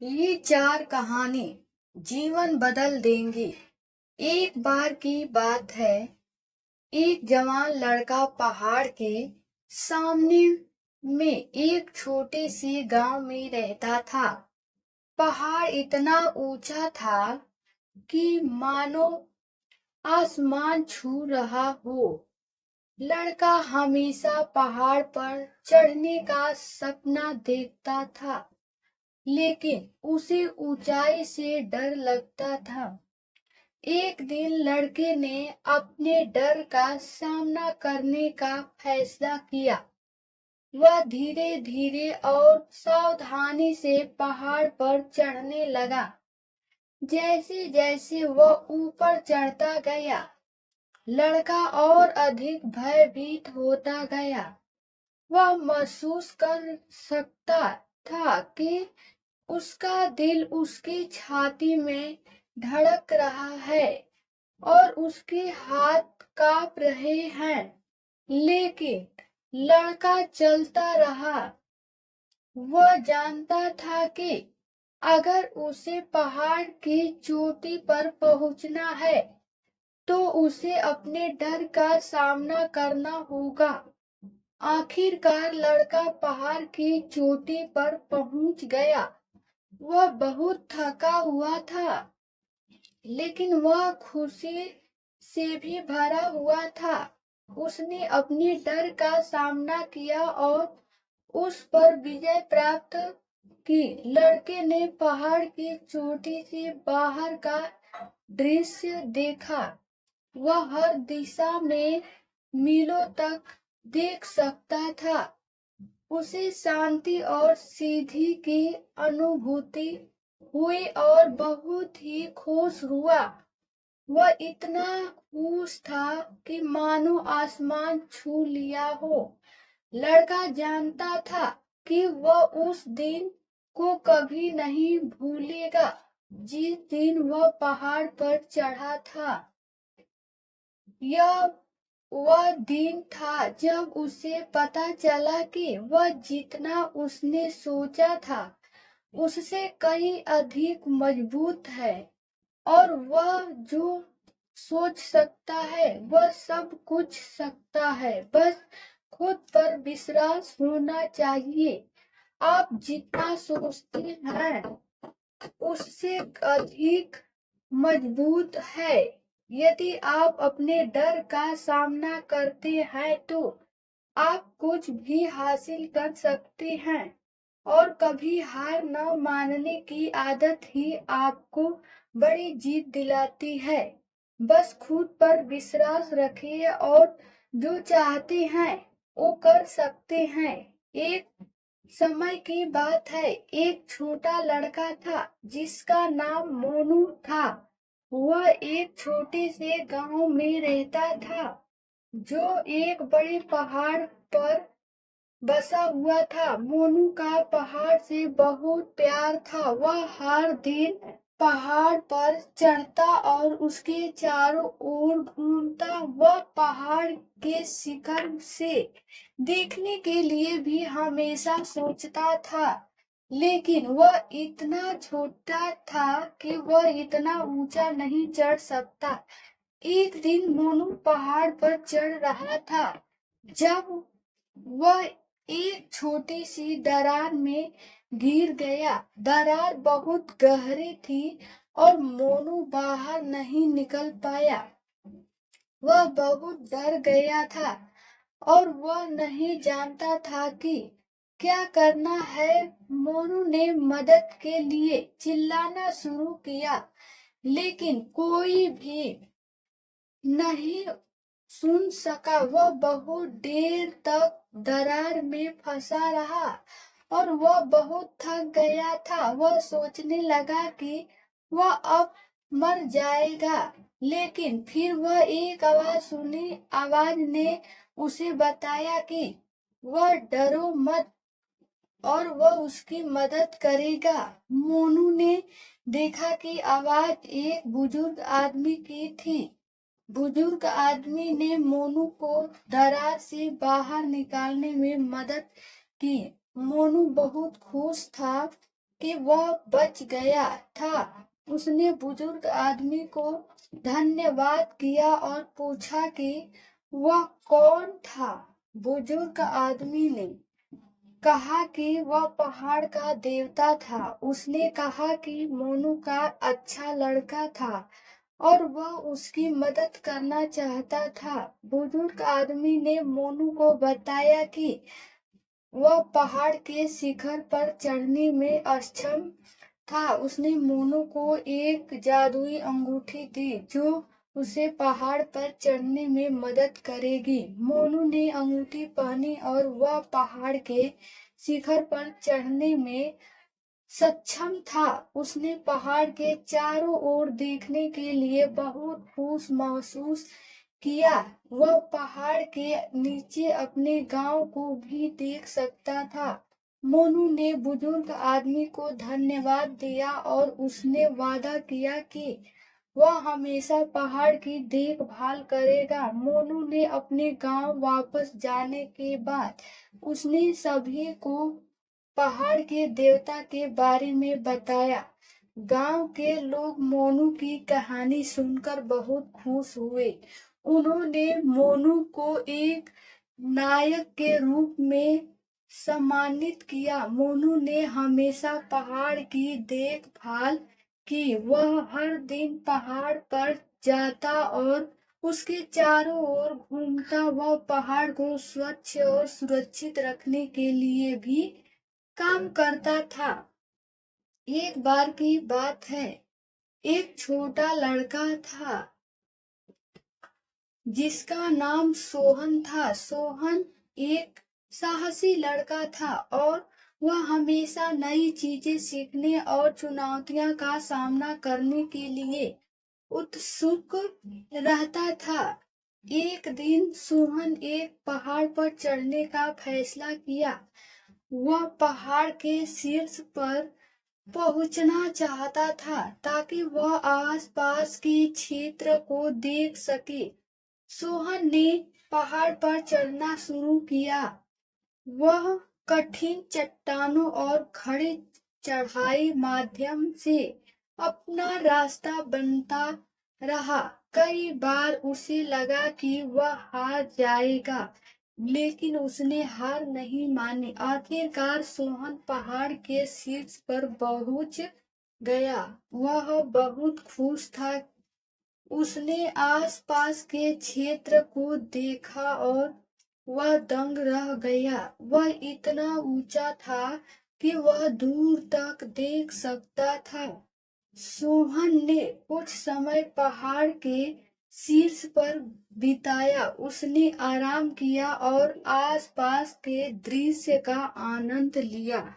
ये चार कहानी जीवन बदल देंगी। एक बार की बात है, एक जवान लड़का पहाड़ के सामने में एक छोटे से गांव में रहता था। पहाड़ इतना ऊंचा था कि मानो आसमान छू रहा हो। लड़का हमेशा पहाड़ पर चढ़ने का सपना देखता था, लेकिन उसे ऊंचाई से डर लगता था। एक दिन लड़के ने अपने डर का सामना करने का फैसला किया। वह धीरे धीरे और सावधानी से पहाड़ पर चढ़ने लगा। जैसे जैसे वह ऊपर चढ़ता गया, लड़का और अधिक भयभीत होता गया। वह महसूस कर सकता था कि उसका दिल उसकी छाती में धड़क रहा है और उसके हाथ कांप रहे हैं। लेकिन लड़का चलता रहा। वह जानता था कि अगर उसे पहाड़ की चोटी पर पहुंचना है, तो उसे अपने डर का सामना करना होगा। आखिरकार लड़का पहाड़ की चोटी पर पहुंच गया। वह बहुत थका हुआ था, लेकिन वह खुशी से भी भरा हुआ था। उसने अपने डर का सामना किया और उस पर विजय प्राप्त की। लड़के ने पहाड़ की चोटी से बाहर का दृश्य देखा। वह हर दिशा में मीलों तक देख सकता था। उसे शांति और सीधी की अनुभूति हुई और बहुत ही खुश हुआ। वह इतना खुश था कि मानो आसमान छू लिया हो। लड़का जानता था कि वह उस दिन को कभी नहीं भूलेगा, जिस दिन वह पहाड़ पर चढ़ा था। यह वह दिन था जब उसे पता चला कि वह जितना उसने सोचा था, उससे कहीं अधिक मजबूत है और वह जो सोच सकता है वह सब कुछ सकता है। बस खुद पर विश्वास होना चाहिए। आप जितना सोचते हैं उससे अधिक मजबूत है। यदि आप अपने डर का सामना करते हैं तो आप कुछ भी हासिल कर सकते हैं। और कभी हार न मानने की आदत ही आपको बड़ी जीत दिलाती है। बस खुद पर विश्वास रखिए और जो चाहते हैं वो कर सकते हैं। एक समय की बात है, एक छोटा लड़का था जिसका नाम मोनू था। वह एक छोटे से गांव में रहता था, जो एक बड़े पहाड़ पर बसा हुआ था। मोनू का पहाड़ से बहुत प्यार था। वह हर दिन पहाड़ पर चढ़ता और उसके चारों ओर घूमता। वह पहाड़ के शिखर से देखने के लिए भी हमेशा सोचता था, लेकिन वह इतना छोटा था कि वह इतना ऊंचा नहीं चढ़ सकता। एक दिन मोनू पहाड़ पर चढ़ रहा था जब वह एक छोटी सी दरार में गिर गया। दरार बहुत गहरी थी और मोनू बाहर नहीं निकल पाया। वह बहुत डर गया था और वह नहीं जानता था कि क्या करना है। मोनू ने मदद के लिए चिल्लाना शुरू किया, लेकिन कोई भी नहीं सुन सका। वह बहुत देर तक दरार में फंसा रहा और वह बहुत थक गया था। वह सोचने लगा कि वह अब मर जाएगा, लेकिन फिर वह एक आवाज सुनी। आवाज ने उसे बताया कि वह डरो मत और वह उसकी मदद करेगा। मोनू ने देखा कि आवाज एक बुजुर्ग आदमी की थी। बुजुर्ग आदमी ने मोनू को दरार से बाहर निकालने में मदद की। मोनू बहुत खुश था कि वह बच गया था। उसने बुजुर्ग आदमी को धन्यवाद किया और पूछा कि वह कौन था। बुजुर्ग आदमी ने कहा कि वह पहाड़ का देवता था। उसने कहा कि मोनू का अच्छा लड़का था और वह उसकी मदद करना चाहता था। बुजुर्ग आदमी ने मोनू को बताया कि वह पहाड़ के शिखर पर चढ़ने में अक्षम था। उसने मोनू को एक जादुई अंगूठी दी जो उसे पहाड़ पर चढ़ने में मदद करेगी। मोनू ने अंगूठी पहनी और वह पहाड़ के शिखर पर चढ़ने में सक्षम था। उसने पहाड़ के चारों ओर देखने के लिए बहुत खुश महसूस किया। वह पहाड़ के नीचे अपने गांव को भी देख सकता था। मोनू ने बुजुर्ग आदमी को धन्यवाद दिया और उसने वादा किया कि वह हमेशा पहाड़ की देखभाल करेगा। मोनू ने अपने गांव वापस जाने के बाद उसने सभी को पहाड़ के देवता के बारे में बताया। गांव के लोग मोनू की कहानी सुनकर बहुत खुश हुए। उन्होंने मोनू को एक नायक के रूप में सम्मानित किया। मोनू ने हमेशा पहाड़ की देखभाल की। वह हर दिन पहाड़ पर जाता और उसके चारों ओर घूमता। वह पहाड़ को स्वच्छ और सुरक्षित रखने के लिए भी काम करता था। एक बार की बात है, एक छोटा लड़का था जिसका नाम सोहन था। सोहन एक साहसी लड़का था और वह हमेशा नई चीजें सीखने और चुनौतियों का सामना करने के लिए उत्सुक रहता था। एक दिन सोहन एक पहाड़ पर चढ़ने का फैसला किया। वह पहाड़ के शीर्ष पर पहुंचना चाहता था ताकि वह आसपास के क्षेत्र को देख सके। सोहन ने पहाड़ पर चढ़ना शुरू किया। वह कठिन चट्टानों और खड़े चढ़ाई माध्यम से अपना रास्ता बनता रहा। कई बार उसे लगा कि वह हार जाएगा, लेकिन उसने हार नहीं मानी। आखिरकार सोहन पहाड़ के शीर्ष पर पहुंच गया। वह बहुत खुश था। उसने आसपास के क्षेत्र को देखा और वह दंग रह गया। वह इतना ऊंचा था कि वह दूर तक देख सकता था। सोहन ने कुछ समय पहाड़ के शीर्ष पर बिताया। उसने आराम किया और आसपास के दृश्य का आनंद लिया।